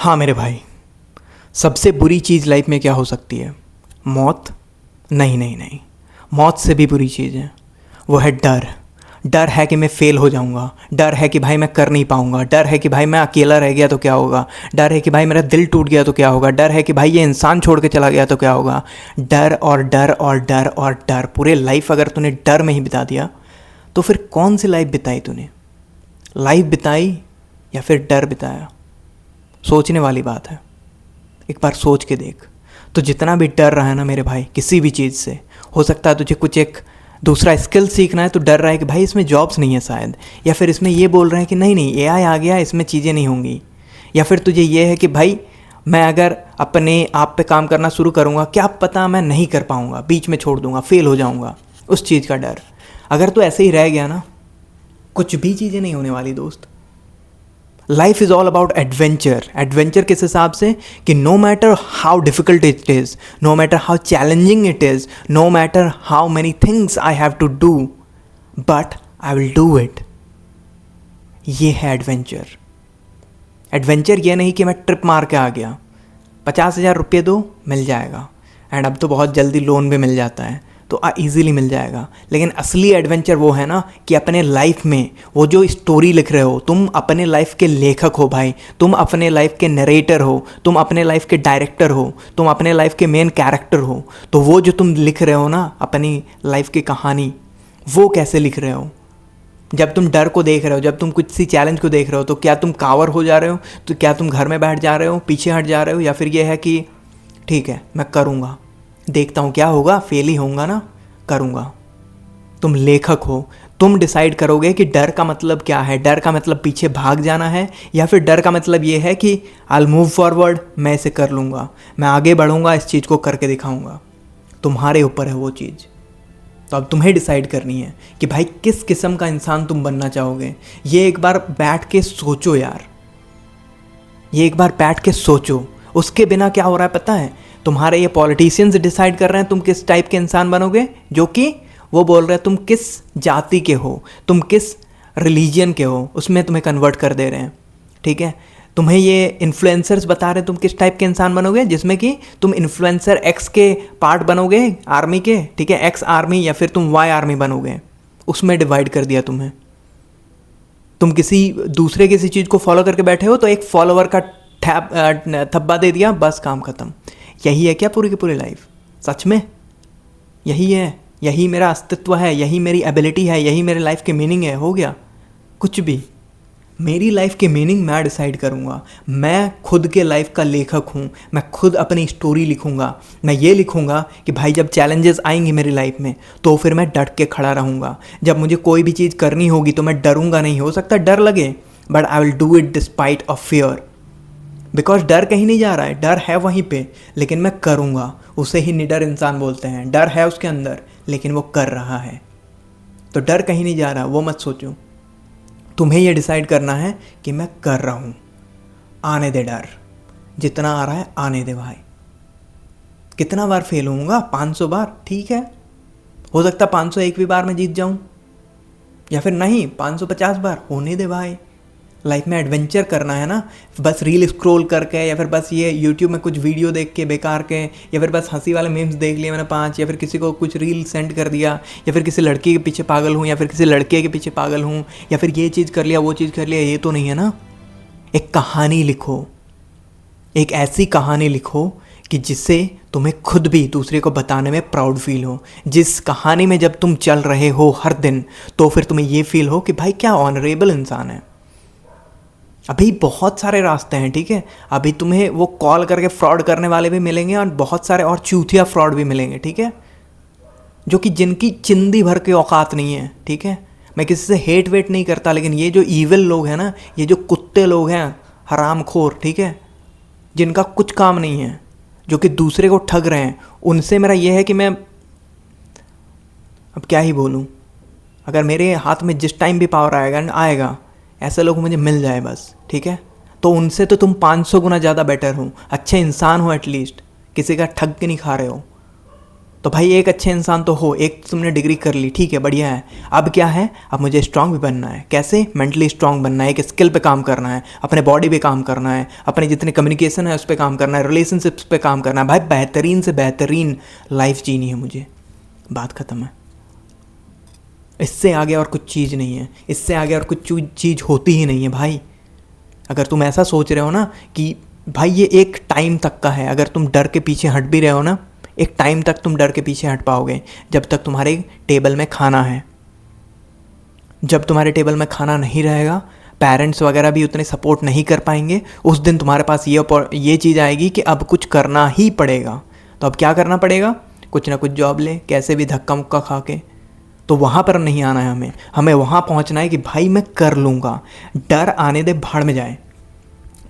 हाँ मेरे भाई, सबसे बुरी चीज़ लाइफ में क्या हो सकती है? मौत? नहीं नहीं नहीं, मौत से भी बुरी चीज़ है, वो है डर। डर है कि मैं फ़ेल हो जाऊंगा, डर है कि भाई मैं कर नहीं पाऊंगा, डर है कि भाई मैं अकेला रह गया तो क्या होगा, डर है कि भाई मेरा दिल टूट गया तो क्या होगा, डर है कि भाई ये इंसान छोड़ के चला गया तो क्या होगा। डर और डर और डर और डर, पूरे लाइफ अगर तूने डर में ही बिता दिया तो फिर कौन सी लाइफ बिताई तूने? लाइफ बिताई या फिर डर बिताया? सोचने वाली बात है, एक बार सोच के देख। तो जितना भी डर रहा है ना मेरे भाई किसी भी चीज़ से, हो सकता है तुझे कुछ एक दूसरा स्किल सीखना है तो डर रहा है कि भाई इसमें जॉब्स नहीं है शायद, या फिर इसमें ये बोल रहे हैं कि नहीं नहीं एआई आ गया इसमें चीज़ें नहीं होंगी, या फिर तुझे ये है कि भाई मैं अगर अपने आप पे काम करना शुरू करूँगा क्या पता मैं नहीं कर पाऊँगा, बीच में छोड़ दूँगा, फेल हो जाऊँगा, उस चीज़ का डर। अगर तू ऐसे ही रह गया ना, कुछ भी चीज़ें नहीं होने वाली दोस्त। Life is all about adventure. Adventure किस हिसाब से कि no matter how difficult it is, no matter how challenging it is, no matter how many things I have to do, but I will do it. ये है adventure. Adventure ये नहीं कि मैं ट्रिप मार के आ गया, 50,000 रुपये दो मिल जाएगा, एंड अब तो बहुत जल्दी लोन भी मिल जाता है तो ईज़िली मिल जाएगा। लेकिन असली एडवेंचर वो है ना कि अपने लाइफ में वो जो स्टोरी लिख रहे हो, तुम अपने लाइफ के लेखक हो भाई, तुम अपने लाइफ के नरेटर हो, तुम अपने लाइफ के डायरेक्टर हो, तुम अपने लाइफ के मेन कैरेक्टर हो। तो वो जो तुम लिख रहे हो ना अपनी लाइफ की कहानी, वो कैसे लिख रहे हो? जब तुम डर को देख रहे हो, जब तुम कुछ सी चैलेंज को देख रहे हो, तो क्या तुम कावर हो जा रहे हो? तो क्या तुम घर में बैठ जा रहे हो, पीछे हट जा रहे हो, या फिर ये है कि ठीक है मैं करूँगा, देखता हूँ क्या होगा, फेल ही होऊंगा ना, करूँगा? तुम लेखक हो, तुम डिसाइड करोगे कि डर का मतलब क्या है। डर का मतलब पीछे भाग जाना है, या फिर डर का मतलब ये है कि आई मूव फॉरवर्ड, मैं इसे कर लूँगा, मैं आगे बढ़ूँगा, इस चीज़ को करके दिखाऊँगा। तुम्हारे ऊपर है वो चीज़। तो अब तुम्हें डिसाइड करनी है कि भाई किस किस्म का इंसान तुम बनना चाहोगे। ये एक बार बैठ के सोचो यार, ये एक बार बैठ के सोचो। उसके बिना क्या हो रहा है पता है? तुम्हारे ये पॉलिटिशियंस डिसाइड कर रहे हैं तुम किस टाइप के इंसान बनोगे, जो कि वो बोल रहे हैं तुम किस जाति के हो, तुम किस रिलीजन के हो, उसमें तुम्हें कन्वर्ट कर दे रहे हैं। ठीक है, तुम्हें ये इन्फ्लुएंसर्स बता रहे हैं तुम किस टाइप के इंसान बनोगे, जिसमें कि तुम इन्फ्लुएंसर एक्स के पार्ट बनोगे आर्मी के, ठीक है, एक्स आर्मी, या फिर तुम वाई आर्मी बनोगे। उसमें डिवाइड कर दिया तुम्हें। तुम किसी दूसरे किसी चीज़ को फॉलो करके बैठे हो तो एक फॉलोवर का थप्पा दे दिया, बस काम ख़त्म। यही है क्या पूरी की पूरी लाइफ? सच में यही है? यही मेरा अस्तित्व है, यही मेरी एबिलिटी है, यही मेरे लाइफ की मीनिंग है? हो गया कुछ भी। मेरी लाइफ की मीनिंग मैं डिसाइड करूँगा। मैं खुद के लाइफ का लेखक हूँ, मैं खुद अपनी स्टोरी लिखूँगा। मैं ये लिखूँगा कि भाई जब चैलेंजेस आएंगी मेरी लाइफ में तो फिर मैं डट के खड़ा रहूँगा। जब मुझे कोई भी चीज़ करनी होगी तो मैं डरूँगा नहीं। हो सकता है डर लगे, but I will do it despite of fear, because डर कहीं नहीं जा रहा है, डर है वहीं पे, लेकिन मैं करूँगा। उसे ही निडर इंसान बोलते हैं। डर है उसके अंदर लेकिन वो कर रहा है। तो डर कहीं नहीं जा रहा, वो मत सोचो। तुम्हें ये डिसाइड करना है कि मैं कर रहा हूँ। आने दे डर, जितना आ रहा है आने दे भाई। कितना बार फेल होऊंगा? 500 बार, ठीक है। हो सकता है 501 भी बार में जीत जाऊँ, या फिर नहीं 550 बार, होने दे भाई। लाइफ में एडवेंचर करना है ना, बस रील स्क्रॉल करके, या फिर बस ये यूट्यूब में कुछ वीडियो देख के बेकार के, या फिर बस हंसी वाले मीम्स देख लिए मैंने 5, या फिर किसी को कुछ रील सेंड कर दिया, या फिर किसी लड़की के पीछे पागल हूँ, या फिर किसी लड़के के पीछे पागल हूँ, या फिर ये चीज़ कर लिया वो चीज़ कर लिया, ये तो नहीं है ना। एक कहानी लिखो, एक ऐसी कहानी लिखो कि जिससे तुम्हें खुद भी दूसरे को बताने में प्राउड फील हो। जिस कहानी में जब तुम चल रहे हो हर दिन, तो फिर तुम्हें ये फील हो कि भाई क्या ऑनरेबल इंसान है। अभी बहुत सारे रास्ते हैं, ठीक है। अभी तुम्हें वो कॉल करके फ्रॉड करने वाले भी मिलेंगे, और बहुत सारे और चूतिया फ्रॉड भी मिलेंगे, ठीक है, जो कि जिनकी चिंदी भर के औकात नहीं है, ठीक है। मैं किसी से हेट वेट नहीं करता, लेकिन ये जो ईविल लोग हैं ना, ये जो कुत्ते लोग हैं, हरामखोर, ठीक है, जिनका कुछ काम नहीं है, जो कि दूसरे को ठग रहे हैं, उनसे मेरा ये है कि मैं अब क्या ही बोलूँ। अगर मेरे हाथ में जिस टाइम भी पावर आएगा ऐसे लोग मुझे मिल जाए बस, ठीक है। तो उनसे तो तुम 500 गुना ज़्यादा बेटर हो, अच्छे इंसान हो, एटलीस्ट किसी का ठग के नहीं खा रहे हो। तो भाई एक अच्छे इंसान तो हो, एक तुमने डिग्री कर ली, ठीक है, बढ़िया है। अब क्या है, अब मुझे स्ट्रांग भी बनना है। कैसे? मेंटली स्ट्रांग बनना है, एक स्किल पे काम करना है, अपने बॉडी पे काम करना है, अपने जितने कम्युनिकेशन है उस पर काम करना है, रिलेशनशिप्स पे काम करना है। भाई बेहतरीन से बेहतरीन लाइफ जीनी है मुझे, बात ख़त्म है। इससे आगे और कुछ चीज़ नहीं है, इससे आगे और कुछ चीज़ होती ही नहीं है भाई। अगर तुम ऐसा सोच रहे हो ना कि भाई ये एक टाइम तक का है, अगर तुम डर के पीछे हट भी रहे हो ना, एक टाइम तक तुम डर के पीछे हट पाओगे, जब तक तुम्हारे टेबल में खाना है। जब तुम्हारे टेबल में खाना नहीं रहेगा, पेरेंट्स वगैरह भी उतने सपोर्ट नहीं कर पाएंगे, उस दिन तुम्हारे पास ये चीज़ आएगी कि अब कुछ करना ही पड़ेगा। तो अब क्या करना पड़ेगा? कुछ ना कुछ जॉब ले, कैसे भी धक्का मुक्का खा के। तो वहाँ पर नहीं आना है हमें वहाँ पहुँचना है कि भाई मैं कर लूँगा। डर आने दे, भाड़ में जाए।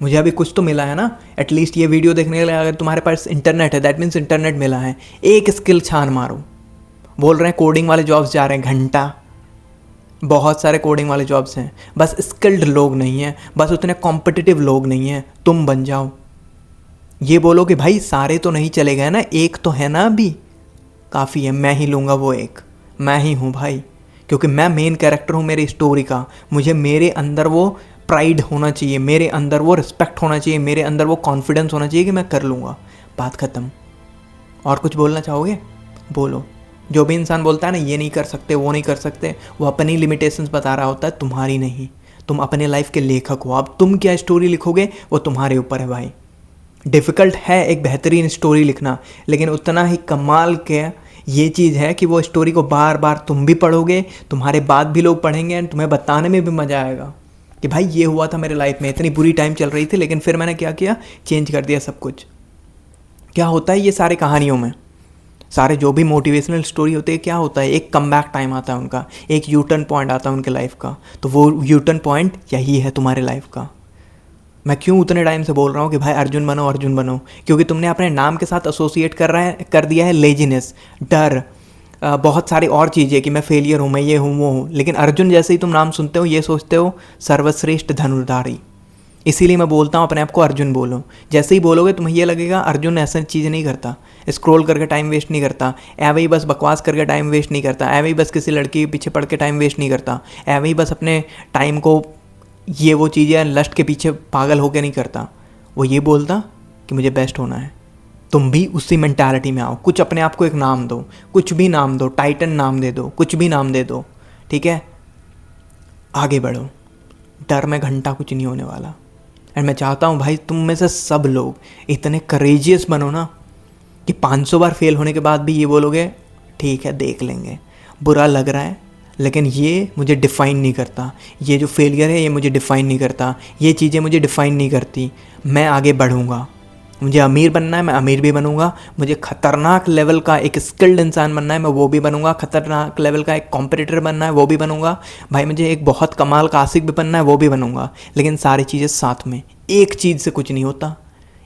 मुझे अभी कुछ तो मिला है ना, एटलीस्ट ये वीडियो देखने के लिए अगर तुम्हारे पास इंटरनेट है, दैट मीन्स इंटरनेट मिला है। एक स्किल छान मारो। बोल रहे हैं कोडिंग वाले जॉब्स जा रहे हैं, घंटा, बहुत सारे कोडिंग वाले जॉब्स हैं, बस स्किल्ड लोग नहीं हैं, बस उतने कॉम्पिटिटिव लोग नहीं हैं। तुम बन जाओ। ये बोलो कि भाई सारे तो नहीं चले गए ना, एक तो है ना अभी, काफ़ी है, मैं ही लूँगा वो एक, मैं ही हूँ भाई, क्योंकि मैं मेन कैरेक्टर हूँ मेरी स्टोरी का। मुझे मेरे अंदर वो प्राइड होना चाहिए, मेरे अंदर वो रिस्पेक्ट होना चाहिए, मेरे अंदर वो कॉन्फिडेंस होना चाहिए कि मैं कर लूँगा। बात ख़त्म। और कुछ बोलना चाहोगे? बोलो। जो भी इंसान बोलता है ना ये नहीं कर सकते, वो नहीं कर सकते, वो अपनी लिमिटेशंस बता रहा होता है, तुम्हारी नहीं। तुम अपने लाइफ के लेखक हो। अब तुम क्या स्टोरी लिखोगे वो तुम्हारे ऊपर है भाई। डिफ़िकल्ट है एक बेहतरीन स्टोरी लिखना, लेकिन उतना ही कमाल के ये चीज़ है कि वो स्टोरी को बार बार तुम भी पढ़ोगे, तुम्हारे बाद भी लोग पढ़ेंगे, एंड तुम्हें बताने में भी मज़ा आएगा कि भाई ये हुआ था मेरे लाइफ में, इतनी बुरी टाइम चल रही थी, लेकिन फिर मैंने क्या किया, चेंज कर दिया सब कुछ। क्या होता है ये सारे कहानियों में, सारे जो भी मोटिवेशनल स्टोरी होते हैं, क्या होता है, एक कम बैक टाइम आता है उनका, एक यू टर्न पॉइंट आता है उनके लाइफ का। तो वो यू टर्न पॉइंट यही है तुम्हारे लाइफ का। मैं क्यों उतने टाइम से बोल रहा हूँ कि भाई अर्जुन बनो, अर्जुन बनो, क्योंकि तुमने अपने नाम के साथ एसोसिएट कर दिया है लेजीनेस, डर, बहुत सारी और चीज़ें कि मैं फेलियर हूँ, मैं ये हूँ वो हूँ। लेकिन अर्जुन जैसे ही तुम नाम सुनते हो ये सोचते हो सर्वश्रेष्ठ धनुर्धारी। इसीलिए मैं बोलता हूँ अपने आप को अर्जुन बोलो। जैसे ही बोलोगे तुम्हें ये लगेगा अर्जुन ऐसा चीज़ नहीं करता, स्क्रॉल करके टाइम वेस्ट नहीं करता, ऐवे ही बस बकवास करके टाइम वेस्ट नहीं करता, ऐवे ही बस किसी लड़की के पीछे पड़ के टाइम वेस्ट नहीं करता, ऐवे ही बस अपने टाइम को ये वो चीज़ें लस्ट के पीछे पागल होकर नहीं करता। वो ये बोलता कि मुझे बेस्ट होना है। तुम भी उसी मेंटालिटी में आओ। कुछ अपने आप को एक नाम दो, कुछ भी नाम दो, टाइटन नाम दे दो, कुछ भी नाम दे दो, ठीक है, आगे बढ़ो। डर में घंटा कुछ नहीं होने वाला। एंड मैं चाहता हूँ भाई तुम में से सब लोग इतने करेजियस बनो ना कि 500 बार फेल होने के बाद भी ये बोलोगे ठीक है देख लेंगे, बुरा लग रहा है लेकिन ये मुझे डिफ़ाइन नहीं करता, ये जो फेलियर है ये मुझे डिफ़ाइन नहीं करता, ये चीज़ें मुझे डिफ़ाइन नहीं करती, मैं आगे बढ़ूँगा। मुझे अमीर बनना है, मैं अमीर भी बनूंगा। मुझे ख़तरनाक लेवल का एक स्किल्ड इंसान बनना है, मैं वो भी बनूंगा। ख़तरनाक लेवल का एक कॉम्पिटिटर बनना है, वो भी बनूंगा। भाई मुझे एक बहुत कमाल का आशिक भी बनना है, वो भी बनूंगा। लेकिन सारी चीज़ें साथ में, एक चीज़ से कुछ नहीं होता,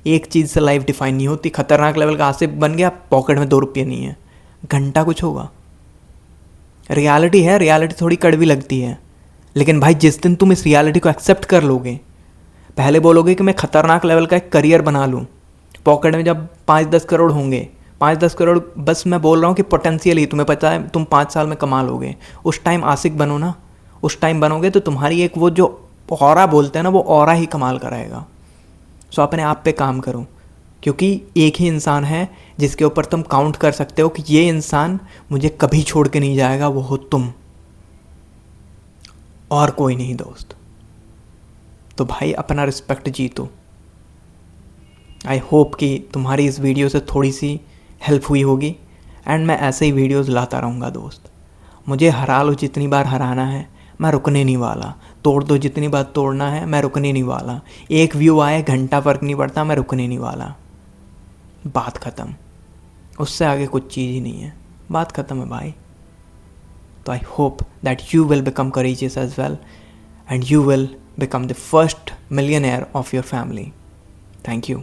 एक चीज़ से लाइफ डिफाइन नहीं होती। ख़तरनाक लेवल का आशिक बन गया, पॉकेट में 2 रुपये नहीं है, घंटा कुछ होगा। रियलिटी है, रियलिटी थोड़ी कड़वी लगती है, लेकिन भाई जिस दिन तुम इस रियलिटी को एक्सेप्ट कर लोगे, पहले बोलोगे कि मैं ख़तरनाक लेवल का एक करियर बना लूँ, पॉकेट में जब 5-10 करोड़ होंगे, 5-10 करोड़ बस मैं बोल रहा हूँ कि पोटेंशियल ही, तुम्हें पता है तुम 5 साल में कमा लोगे, उस टाइम आशिक बनो ना। उस टाइम बनोगे तो तुम्हारी एक वो जो ऑरा बोलते हैं ना, वो ऑरा ही कमाल कराएगा। सो अपने आप पे काम करो, क्योंकि एक ही इंसान है जिसके ऊपर तुम काउंट कर सकते हो कि ये इंसान मुझे कभी छोड़ के नहीं जाएगा, वो हो तुम, और कोई नहीं दोस्त। तो भाई अपना रिस्पेक्ट जीतो। आई होप कि तुम्हारी इस वीडियो से थोड़ी सी हेल्प हुई होगी, एंड मैं ऐसे ही वीडियोस लाता रहूँगा दोस्त। मुझे हरा लो जितनी बार हराना है, मैं रुकने नहीं वाला। तोड़ दो जितनी बार तोड़ना है, मैं रुकने नहीं वाला। एक व्यू आए, घंटा फ़र्क नहीं पड़ता, मैं रुकने नहीं वाला। बात ख़त्म। उससे आगे कुछ चीज़ ही नहीं है, बात ख़त्म है भाई। तो I hope that you will become courageous as well, and you will become the first millionaire of your family. Thank you.